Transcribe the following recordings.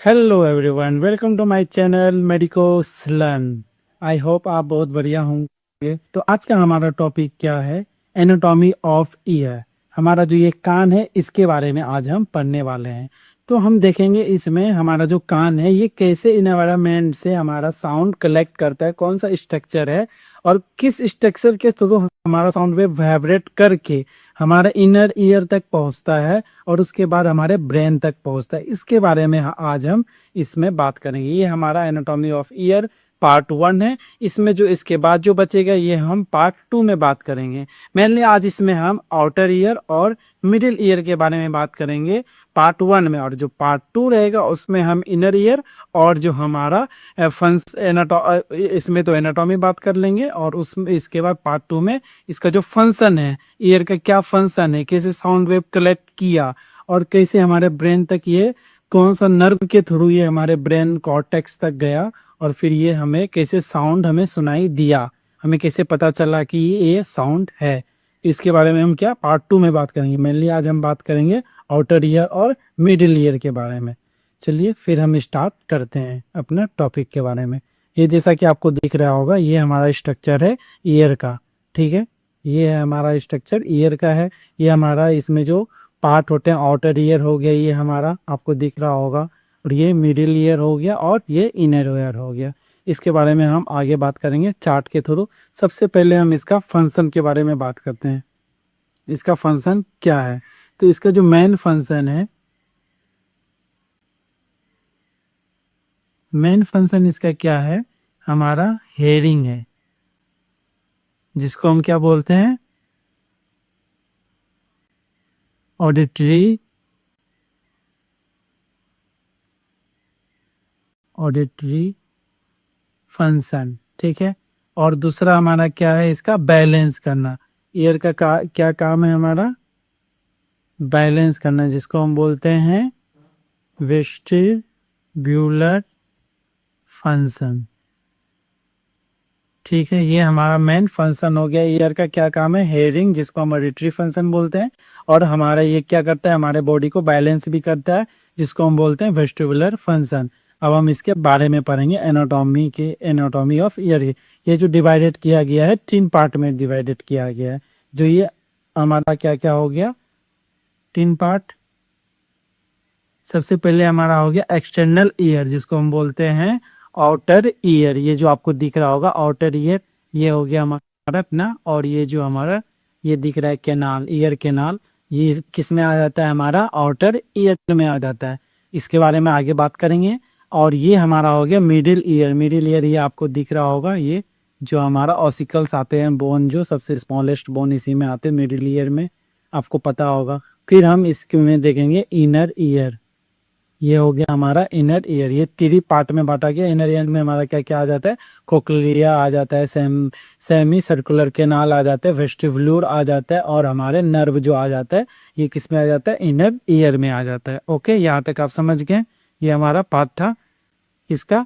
Hello everyone, welcome to my channel Medicos Learn. I hope आप बहुत बढ़िया होंगे। तो आज का हमारा टॉपिक क्या है? Anatomy of year. हमारा जो ये कान है इसके बारे में आज हम पढ़ने वाले हैं। तो हम देखेंगे इसमें हमारा जो कान है ये कैसे इन्वायरमेंट से हमारा साउंड कलेक्ट करता है, कौन सा स्ट्रक्चर है और किस स्ट्रक्चर के थ्रू हमारा साउंड वेव वाइब्रेट करके हमारा इनर ईयर तक पहुंचता है और उसके बाद हमारे ब्रेन तक पहुंचता है। इसके बारे में आज हम इसमें बात करेंगे। ये हमारा एनाटॉमी ऑफ ईयर पार्ट 1 है। इसमें जो इसके बाद जो बचेगा ये हम पार्ट 2 में बात करेंगे। मेनली आज इसमें हम आउटर ईयर और मिडिल ईयर के बारे में बात करेंगे पार्ट 1 में, और जो पार्ट 2 रहेगा उसमें हम इनर ईयर और जो हमारा इसमें तो एनाटॉमी बात कर लेंगे और उसमें इसके बाद पार्ट 2 में इसका जो फंक्शन है, ईयर का क्या फंक्शन है, कैसे साउंड वेव कलेक्ट किया और कैसे हमारे ब्रेन तक ये कौन सा नर्व के थ्रू ये हमारे ब्रेन कॉर्टेक्स तक गया और फिर ये हमें कैसे साउंड हमें सुनाई दिया, हमें कैसे पता चला कि ये साउंड है। इसके बारे में हम क्या पार्ट 2 में बात करेंगे। मेनली आज हम बात करेंगे आउटर ईयर और मिडिल ईयर के बारे में। चलिए फिर हम स्टार्ट करते हैं अपना टॉपिक के बारे में। ये जैसा कि आपको दिख रहा होगा ये हमारा स्ट्रक्चर है ईयर का, ठीक है। ये है हमारा स्ट्रक्चर ईयर का है। ये हमारा इसमें जो पार्ट होते हैं, आउटर ईयर हो गया ये हमारा आपको दिख रहा होगा, और ये मिडिल ईयर हो गया और ये इनर ईयर हो गया। इसके बारे में हम आगे बात करेंगे चार्ट के थ्रू। सबसे पहले हम इसका फंक्शन के बारे में बात करते हैं। इसका फंक्शन क्या है? तो इसका जो मेन फंक्शन है, मेन फंक्शन इसका क्या है? हमारा हेयरिंग है, जिसको हम क्या बोलते हैं? ऑडिटरी फंक्शन, ठीक है। और दूसरा हमारा क्या है? इसका बैलेंस करना। ईयर का क्या काम है? हमारा बैलेंस करना, जिसको हम बोलते हैं वेस्टिब्यूलर फंक्शन, ठीक है। ये हमारा मेन फंक्शन हो गया। ईयर का क्या काम है? हेयरिंग, जिसको हम ऑडिटरी फंक्शन बोलते हैं। और हमारा ये क्या करता है? हमारे बॉडी को बैलेंस भी करता है, जिसको हम बोलते हैं वेस्टिबुलर फंक्शन। अब हम इसके बारे में पढ़ेंगे एनाटॉमी ऑफ ईयर। ये जो डिवाइडेड किया गया है 3 पार्ट में डिवाइडेड किया गया है। जो ये हमारा क्या क्या हो गया? 3 पार्ट। सबसे पहले हमारा हो गया एक्सटर्नल ईयर, जिसको हम बोलते हैं आउटर ईयर। ये जो आपको दिख रहा होगा आउटर ईयर, ये हो गया हमारा अपना। और ये जो हमारा ये दिख रहा है कैनाल, ईयर कैनाल, ये किस में आ जाता है? हमारा आउटर ईयर में आ जाता है। इसके बारे में आगे बात करेंगे। और ये हमारा हो गया मिडिल ईयर। मिडिल ईयर ये आपको दिख रहा होगा, ये जो हमारा ऑसिकल्स आते हैं, बोन, जो सबसे स्मॉलेस्ट बोन इसी में आते हैं मिडिल ईयर में, आपको पता होगा। फिर हम इसके में देखेंगे इनर ईयर। ये हो गया हमारा इनर ईयर। ये 3 पार्ट में बांटा गया। इनर ईयर में हमारा क्या क्या आ जाता है? कोक्लिया आ जाता है, सेमी सर्कुलर कैनाल आ जाता है, वेस्टिबुलर आ जाता है, और हमारे नर्व जो आ जाता है ये किस में आ जाता है? इनर ईयर में आ जाता है। ओके, यहाँ तक आप समझ गए। ये हमारा पार्ट था। इसका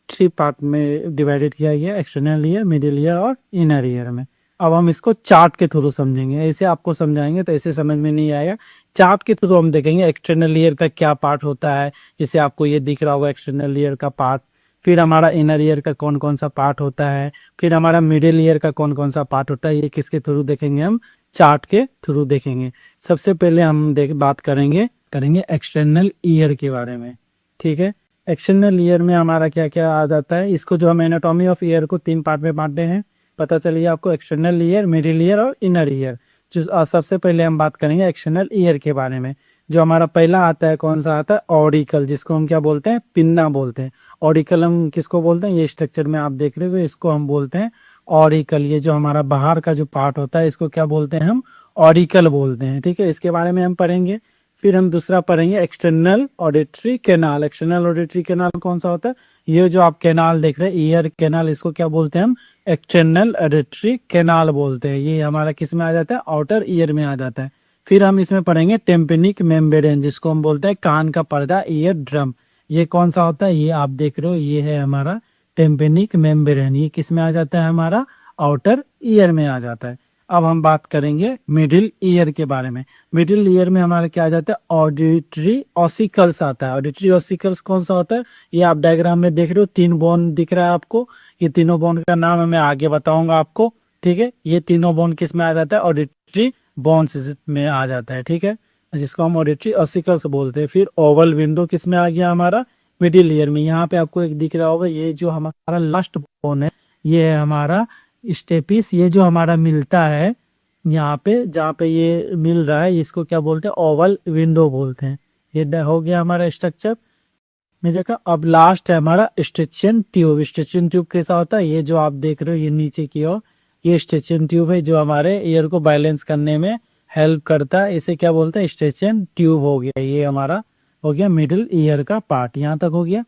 3 पार्ट में डिवाइडेड किया गया, एक्सटर्नल ईयर, मिडिल ईयर और इनर ईयर में। अब हम इसको चार्ट के थ्रू समझेंगे। ऐसे आपको समझाएंगे तो ऐसे समझ में नहीं आएगा। चार्ट के थ्रू हम देखेंगे एक्सटर्नल ईयर का क्या पार्ट होता है। जैसे आपको ये दिख रहा होगा एक्सटर्नल ईयर का पार्ट, फिर हमारा इनर ईयर का कौन कौन सा पार्ट होता है, फिर हमारा मिडिल ईयर का कौन कौन सा पार्ट होता है। ये किसके थ्रू देखेंगे? हम चार्ट के थ्रू देखेंगे। सबसे पहले हम बात करेंगे एक्सटर्नल ईयर के बारे में, ठीक है। एक्सटर्नल ईयर में हमारा क्या क्या आ जाता है? इसको जो हम एनाटॉमी ऑफ ईयर को 3 पार्ट में बांटे हैं, पता चलिए आपको, एक्सटर्नल ईयर, मिडिल ईयर और इनर ईयर। जो सबसे पहले हम बात करेंगे एक्सटर्नल ईयर के बारे में। जो हमारा पहला आता है, कौन सा आता है? ऑडिकल, जिसको हम क्या बोलते हैं? पिन्ना बोलते हैं। ऑडिकल हम किसको बोलते हैं? ये स्ट्रक्चर में आप देख रहे हो, इसको हम बोलते हैं ऑरिकल। ये जो हमारा बाहर का जो पार्ट होता है इसको क्या बोलते हैं? हम ऑरिकल बोलते हैं, ठीक है। इसके बारे में हम पढ़ेंगे। फिर हम दूसरा पढ़ेंगे external auditory canal. External auditory canal कौन सा होता है? ये जो आप कैनाल देख रहे हैं ईयर कैनाल, इसको क्या बोलते हैं? हम एक्सटर्नल ऑडिटरी कैनाल बोलते हैं। ये हमारा किस में आ जाता है? आउटर ईयर में आ जाता है। फिर हम इसमें पढ़ेंगे टेम्पेनिक मेम्ब्रेन, जिसको हम बोलते हैं कान का पर्दा, ईयर ड्रम। ये कौन सा होता है? ये आप देख रहे हो, ये है हमारा टेम्पेनिक मेम्ब्रेन। ये किस में आ जाता है? हमारा आउटर ईयर में आ जाता है। अब हम बात करेंगे मिडिल ईयर के बारे में। मिडिल ईयर में हमारा क्या आ जाता है, ऑडिटरी ऑसिकल्स आता है। ऑडिटरी ऑसिकल्स कौन सा होता है, ये आप डायग्राम में देख रहे हो, 3 बोन दिख रहा है आपको। ये तीनों बोन का नाम है, मैं आगे बताऊंगा आपको, ठीक है। ये तीनों बोन किस में आ जाता है, ऑडिटरी बोन्स में आ जाता है, ठीक है, जिसको हम ऑडिटरी ऑसिकल्स बोलते हैं। फिर ओवल विंडो किस में आ गया हमारा, मिडिल ईयर में। यहाँ पे आपको एक दिख रहा होगा, ये जो हमारा लास्ट बोन है, ये है हमारा स्टेपिस। ये जो हमारा मिलता है यहाँ पे, जहाँ पे ये मिल रहा है, इसको क्या बोलते हैं, ओवल विंडो बोलते हैं। ये हो गया हमारा स्ट्रक्चर में जगह। अब लास्ट है हमारा स्टेचियन ट्यूब। स्टेचियन ट्यूब कैसा होता है, ये जो आप देख रहे हो ये नीचे की ओर, ये स्टेचियन ट्यूब है जो हमारे ईयर को बैलेंस करने में हेल्प करता है। इसे क्या बोलते हैं, स्टेचियन ट्यूब हो गया। ये हमारा हो गया मिडिल ईयर का पार्ट, यहाँ तक हो गया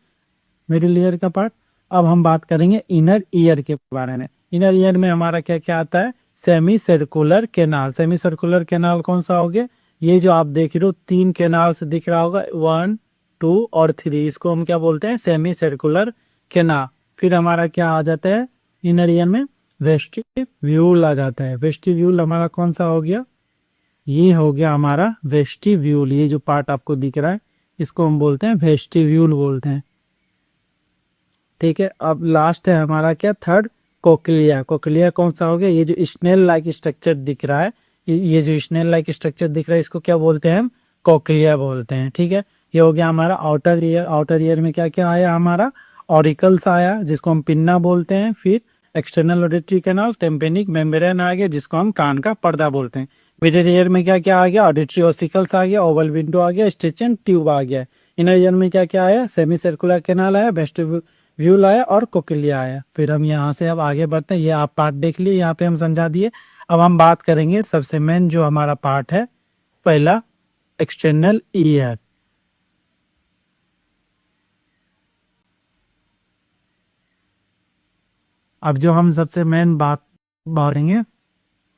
मिडिल ईयर का पार्ट। अब हम बात करेंगे इनर ईयर के बारे में। इनर ईयर में हमारा क्या क्या आता है, semi circular canal. Semi circular canal कौन सा हो गया, ये जो आप देख रहे हो 3 कैनाल से दिख रहा होगा, 1, 2 और 3, इसको हम क्या बोलते हैं, सेमी सर्कुलर कैनाल। फिर हमारा क्या आ जाता है इनर ईयर में, वेस्टिब्यूल आ जाता है। वेस्टिब्यूल हमारा कौन सा हो गया, ये हो गया हमारा वेस्टिब्यूल। ये जो पार्ट आपको दिख रहा है इसको हम बोलते हैं वेस्टिब्यूल बोलते हैं, ठीक है। अब लास्ट है हमारा क्या, थर्ड, कोक्लिया। कोक्लिया कौन सा हो गया, ये जो स्नेल लाइक स्ट्रक्चर दिख रहा है, ये जो स्नेल लाइक स्ट्रक्चर दिख रहा है, इसको क्या बोलते हैं हम, कोक्लिया बोलते हैं, ठीक है। ये हो गया हमारा आउटर ईयर। आउटर ईयर में क्या क्या आया हमारा, ऑरिकल्स आया जिसको हम पिन्ना बोलते हैं। फिर external auditory canal, tympanic membrane आ गया जिसको हम कान का पर्दा बोलते हैं। मिडिल ईयर में क्या क्या आ गया, ऑडिटरी ऑसिकल्स आ गया, ओवल विंडो आ गया, स्टेचियन ट्यूब आ गया। इनर ईयर में क्या क्या आया, सेमी सर्कुलर कैनाल आया, वेस्टिब्यूल आया और कोक्लिया आया। फिर हम यहाँ से अब आगे बढ़ते हैं, ये आप पार्ट देख लिए, यहाँ पे हम समझा दिए। अब हम बात करेंगे सबसे मेन जो हमारा पार्ट है, पहला एक्सटर्नल ईयर। अब जो हम सबसे मेन बात करेंगे,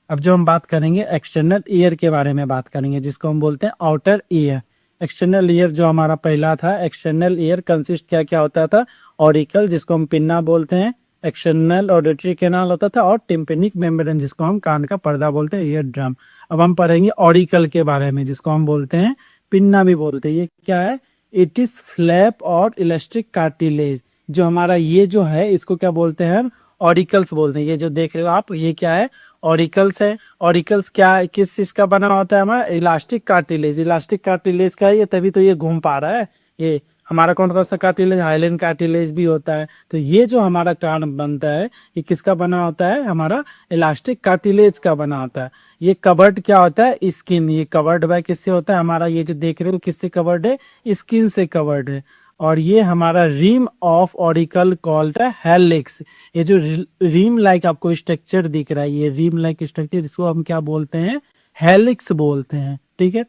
अब जो हम बात करेंगे एक्सटर्नल ईयर के बारे में बात करेंगे, जिसको हम बोलते हैं आउटर ईयर। एक्सटर्नल ईयर जो हमारा पहला था, एक्सटर्नल ईयर कंसिस्ट क्या क्या होता था, ऑरिकल जिसको हम पिन्ना बोलते हैं, एक्सटर्नल ऑडिटरी कैनाल होता था, और टिम्पेनिक मेम्ब्रेन जिसको हम कान का पर्दा बोलते हैं, ईयर ड्रम। अब हम पढ़ेंगे ऑरिकल के बारे में, जिसको हम बोलते हैं पिन्ना भी बोलते हैं। ये क्या है, इट इज फ्लैप और इलास्टिक कार्टिलेज। जो हमारा ये जो है इसको क्या बोलते हैं हम, ऑरिकल्स बोलते हैं। ये जो देख रहे हो आप, ये क्या है, ऑरिकल्स है। ऑरिकल्स क्या है, किस चीज का बना होता है हमारा, इलास्टिक कार्टिलेज। इलास्टिक कार्टिलेज का है ये, तभी तो ये घूम पा रहा है। ये हमारा कौन सा कार्टिलेज, हाइलेन कार्टिलेज भी होता है। तो ये जो हमारा कान बनता है, ये किसका बना होता है, हमारा इलास्टिक कार्टिलेज का बना होता है। ये कवर्ड क्या होता है, स्किन। ये कवर्ड बाय किससे होता है हमारा, ये जो देख रहे हो किससे कवर्ड है, स्किन से कवर्ड है। और ये हमारा रिम ऑफ ऑरिकल कॉल्ड है हेलिक्स। ये जो रिम लाइक आपको स्ट्रक्चर दिख रहा है, ये रिम लाइक स्ट्रक्चर, इसको हम क्या बोलते हैं, हेलिक्स बोलते हैं, ठीक है।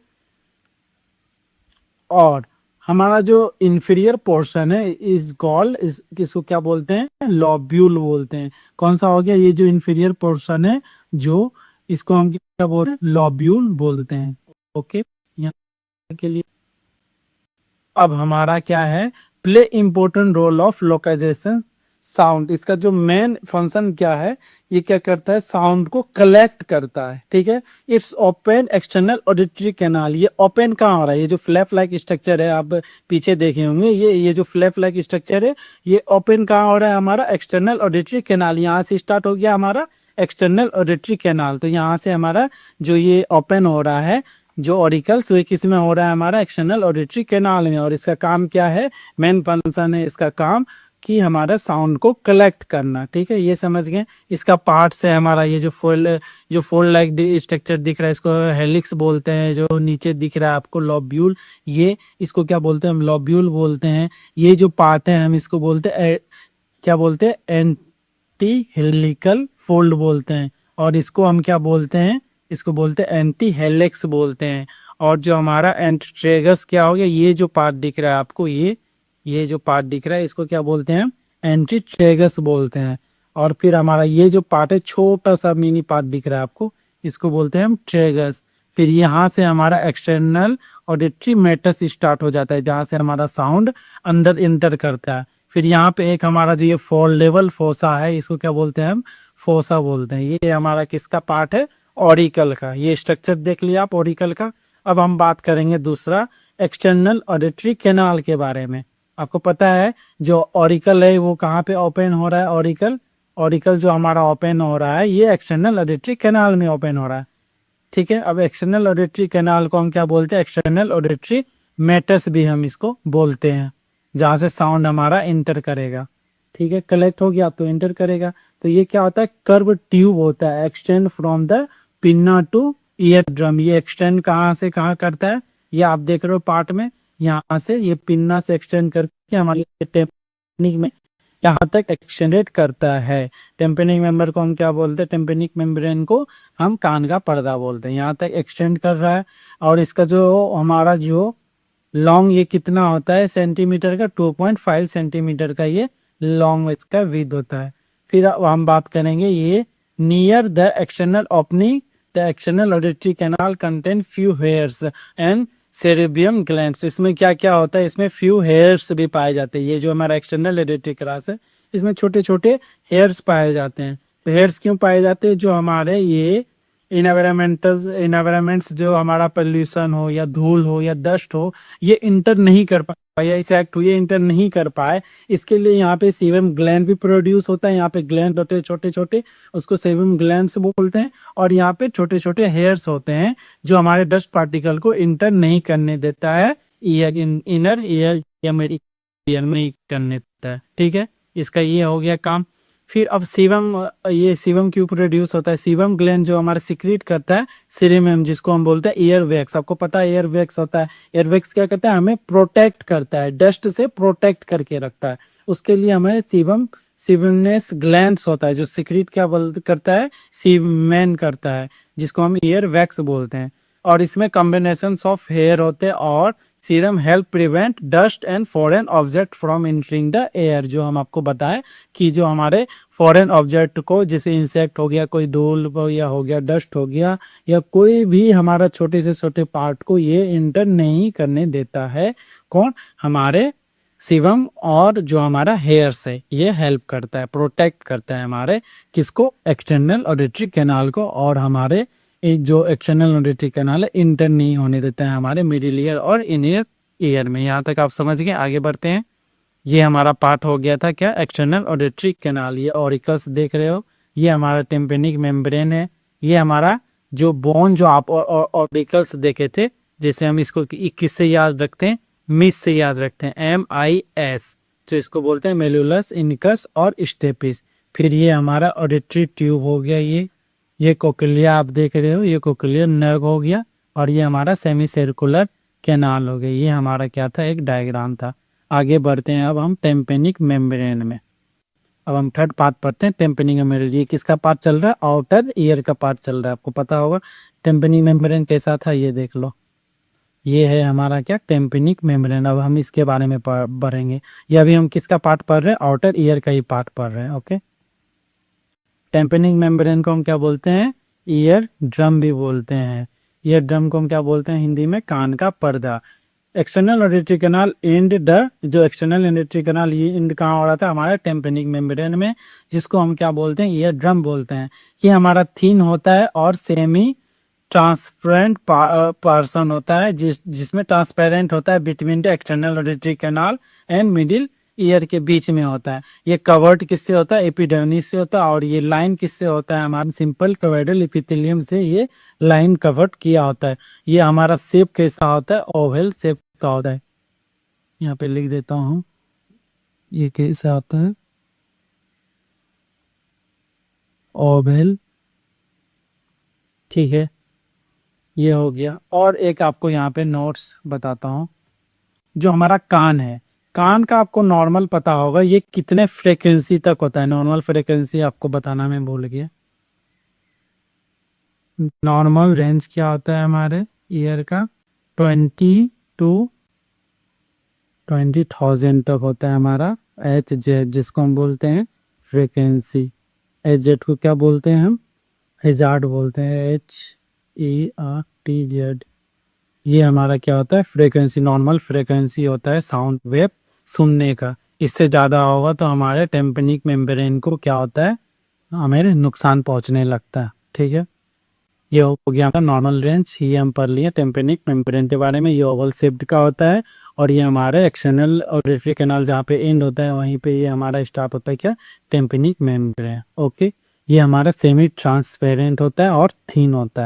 और हमारा जो इंफीरियर पोर्शन है इस कॉल्ड, इस किसको क्या बोलते हैं, लॉब्यूल बोलते हैं। कौन सा हो गया, ये जो इंफीरियर पोर्शन है, जो इसको हम क्या बोलते हैं, लॉब्यूल बोलते हैं, ओके। यहाँ के लिए अब हमारा क्या है, play important role of localisation sound. इसका जो मेन फंक्शन क्या है, ये क्या करता है, साउंड को कलेक्ट करता है, ठीक है। It's open external auditory canal. ये ओपन कहाँ हो रहा है, ये जो फ्लैप लाइक स्ट्रक्चर है, आप पीछे देखे होंगे, ये जो फ्लैप लाइक स्ट्रक्चर है, ये ओपन कहाँ हो रहा है, हमारा एक्सटर्नल ऑडिटरी कैनाल। यहाँ से स्टार्ट हो गया हमारा एक्सटर्नल ऑडिटरी कैनाल। तो यहाँ से हमारा जो ये ओपन हो रहा है, जो ऑरिकल्स, वो किस में हो रहा है, हमारा एक्सटर्नल ऑडिटरी कैनाल में। और इसका काम क्या है, मेन फंक्शन है इसका काम कि हमारा साउंड को कलेक्ट करना, ठीक है। ये समझ गए। इसका पार्ट्स है हमारा, ये जो फोल्ड लाइक स्ट्रक्चर दिख रहा है, इसको हेलिक्स बोलते हैं। जो नीचे दिख रहा है आपको लॉब्यूल, ये इसको क्या बोलते हैं, हम लॉब्यूल बोलते हैं। ये जो पार्ट है हम इसको बोलते हैं क्या बोलते हैं, एंटी हेलिकल फोल्ड बोलते हैं। और इसको हम क्या बोलते हैं, इसको बोलते हैं एंटी हेलिक्स बोलते हैं। और जो हमारा एंटीट्रेगस क्या हो गया, ये जो पार्ट दिख रहा है आपको, ये जो पार्ट दिख रहा है, इसको क्या बोलते हैं, एंटीट्रेगस बोलते हैं। और फिर हमारा ये जो पार्ट है, छोटा सा मिनी पार्ट दिख रहा है आपको, इसको बोलते हैं हम ट्रेगस। फिर यहाँ से हमारा एक्सटर्नल ऑडिटरी मैटस स्टार्ट हो जाता है, जहाँ से हमारा साउंड अंदर इंटर करता है। फिर यहाँ पे एक हमारा जो ये फोल्डेबल फोसा है, इसको क्या बोलते हैं हम, फोसा बोलते हैं। ये हमारा किसका पार्ट है, ऑरिकल का। ये स्ट्रक्चर देख लिया आप ऑरिकल का। अब हम बात करेंगे दूसरा एक्सटर्नल ऑडिटरी कैनाल के बारे में। आपको पता है जो ऑरिकल है वो कहाँ पे ओपन हो रहा है, ऑरिकल ऑरिकल जो हमारा ओपन हो रहा है ये एक्सटर्नल ऑडिटरी कैनाल में ओपन हो रहा है। ठीक है, अब एक्सटर्नल ऑडिटरी कैनाल को हम क्या बोलते हैं, एक्सटर्नल ऑडिटरी मेटस भी हम इसको बोलते हैं, जहाँ से साउंड हमारा इंटर करेगा। ठीक है, कलेक्ट हो गया तो इंटर करेगा। तो ये क्या होता है, कर्व ट्यूब होता है, extend from the pinna two ear drum. ये एक्सटेंड कहाँ से कहाँ करता है, ये आप देख रहे हो पार्ट में, यहाँ से ये पिन्ना से एक्सटेंड करके हमारी टेक्निक में यहाँ तक एक्सटेंडेड करता है। टेम्पेनिक मेंबर को हम क्या बोलते हैं, टेम्पेनिक मेम्ब्रेन को हम कान का पर्दा बोलते हैं। यहाँ तक एक्सटेंड कर रहा है और इसका जो हमारा जो लॉन्ग ये कितना होता है सेंटीमीटर का, 2.5 सेंटीमीटर का ये लॉन्ग इसका विड्थ होता है। फिर अब हम बात करेंगे ये near the external opening the external auditory canal contain few hairs and ceruminous glands. इसमें क्या क्या होता है, इसमें फ्यू हेयर्स भी पाए जाते हैं। ये जो हमारा एक्सटर्नल ऑडिटरी कैनाल है इसमें छोटे छोटे हेयर्स पाए जाते हैं। तो हेयर्स क्यों पाए जाते हैं, जो हमारे ये इन्वायरमेंट्स जो हमारा पोल्यूशन हो या धूल हो या डस्ट हो ये इंटर नहीं कर पाए या इस एक्ट ये इंटर नहीं कर पाए, इसके लिए यहाँ पे सीबम ग्लैंड भी प्रोड्यूस होता है। यहाँ पे ग्लैंड होते हैं छोटे छोटे, उसको सेबम ग्लैंड से बोलते हैं। और यहाँ पे छोटे छोटे हेयर्स होते हैं जो हमारे डस्ट पार्टिकल को इंटर नहीं करने देता है, ईयर इनर ईयर या मेरी ईयर में नहीं करने देता है। ठीक है, इसका ये हो गया काम। फिर अब सीबम, ये सीबम क्यों प्रोड्यूस होता है, सीबम ग्लैंड जो हमारा सिक्रीट करता है सीरम, जिसको हम बोलते हैं ईयर वैक्स। आपको पता है ईयर वैक्स होता है, ईयर वैक्स क्या करता है, हमें प्रोटेक्ट करता है, डस्ट से प्रोटेक्ट करके रखता है। उसके लिए हमें सीबमनेस ग्लैंड्स होता है जो सिक्रीट क्या करता है, सीमेन करता है, जिसको हम ईयर वैक्स बोलते हैं। और इसमें कॉम्बिनेशन ऑफ हेयर होते हैं और serum help prevent dust and foreign object from entering the air. जो हम आपको बताएं कि जो हमारे फॉरेन ऑब्जेक्ट को, जैसे इंसेक्ट हो गया, कोई धूल या हो गया, डस्ट हो गया, या कोई भी हमारा छोटे से छोटे पार्ट को ये इंटर नहीं करने देता है। कौन, हमारे सीबम और जो हमारा हेयर्स है ये हेल्प करता है, प्रोटेक्ट करता है हमारे किसको, एक्सटर्नल ऑडिटरी कैनाल को। और हमारे जो एक्सटर्नल ऑडिटरी कैनाल है इंटर नहीं होने देता है हमारे मिडिल ईयर और इनर ईयर में। यहाँ तक आप समझ गए, आगे बढ़ते हैं। ये हमारा पार्ट हो गया था क्या, एक्सटर्नल ऑडिटरी कैनाल। ये ऑरिकल्स देख रहे हो, ये हमारा टेम्पेनिक मेम्ब्रेन है। ये हमारा जो बोन जो आप ऑरिकल्स देखे थे, जैसे हम इसको 21 से याद रखते हैं, मिस से याद रखते हैं, MIS, तो इसको बोलते हैं मेलुलस, इनकस और स्टेपिस। फिर ये हमारा ऑडिटरी ट्यूब हो गया, ये कोक्लिया आप देख रहे हो, ये कोक्लियर नर्व हो गया। और ये हमारा सेमी सर्कुलर कैनाल हो गया। ये हमारा क्या था, एक डायग्राम था। आगे बढ़ते हैं अब हम टेम्पेनिक मेम्ब्रेन में। अब हम थर्ड पार्ट पढ़ते हैं, टेम्पेनिक मेम्ब्रेन। ये किसका पार्ट चल रहा है, आउटर ईयर का पार्ट चल रहा है। आपको पता होगा टेम्पेनिक मेम्ब्रेन कैसा था, ये देख लो। ये है हमारा क्या, टेम्पेनिक मेम्ब्रेन। अब हम इसके बारे में पढ़ेंगे। ये अभी हम किसका पार्ट पढ़ रहे हैं, आउटर ईयर का ही पार्ट पढ़ रहे हैं। ओके, टेम्पेनिक मेम्ब्रेन को हम क्या बोलते हैं, ईयर ड्रम भी बोलते हैं। ईयर ड्रम को हम क्या बोलते हैं हिंदी में, कान का पर्दा। External auditory canal and the, जो एक्सटर्नल ऑडिटरी कैनाल ये एंड कहाँ हो रहा था, हमारा टेम्पेनिक मेम्ब्रेन में, जिसको हम क्या बोलते हैं, ईयर ड्रम बोलते हैं। ये हमारा थिन होता है और सेमी ट्रांसपेरेंट पर्सन होता है, जिसमें ट्रांसपेरेंट होता है between the external auditory canal and middle ear के बीच में होता है। ये कवर्ड किससे होता है, एपिडर्मिस से होता है। और ये लाइन किससे होता है, हमारा सिंपल कवर्डल एपिथेलियम से ये लाइन कवर्ड किया होता है। ये हमारा शेप कैसा होता है, ओवल शेप का होता है। यहाँ पे लिख देता हूँ, ये कैसा होता है, ओवल। ठीक है, ये हो गया। और एक आपको यहाँ पे नोट्स बताता हूँ, जो हमारा कान है, कान का आपको नॉर्मल पता होगा, ये कितने फ्रीक्वेंसी तक होता है। नॉर्मल फ्रीक्वेंसी आपको बताना मैं भूल गया। नॉर्मल रेंज क्या होता है हमारे ईयर का, 20,000 तक होता है हमारा HZ, जिसको हम बोलते हैं फ्रीक्वेंसी। HZ को क्या बोलते हैं हम, हेजार्ड बोलते हैं, HERTZ। ये हमारा क्या होता है, फ्रीक्वेंसी, नॉर्मल फ्रीक्वेंसी होता है साउंड वेव सुनने का। इससे ज़्यादा होगा तो हमारे टेम्पेनिक मेम्ब्रेन को क्या होता है, हमें नुकसान पहुंचने लगता है। ठीक है, ये हो गया हमारा नॉर्मल रेंज, ये हम पढ़ लिए टेम्पेनिक मेम्ब्रेन के बारे में। ये ओवल शेप्ड का होता है और ये हमारा एक्सटर्नल और रेट्री कैनाल जहाँ पे एंड होता है वहीं पे ये हमारा स्टार्ट होता है क्या, टेम्पेनिक मेम्ब्रेन। ओके, ये हमारा सेमी ट्रांसपेरेंट होता है और थीन होता है।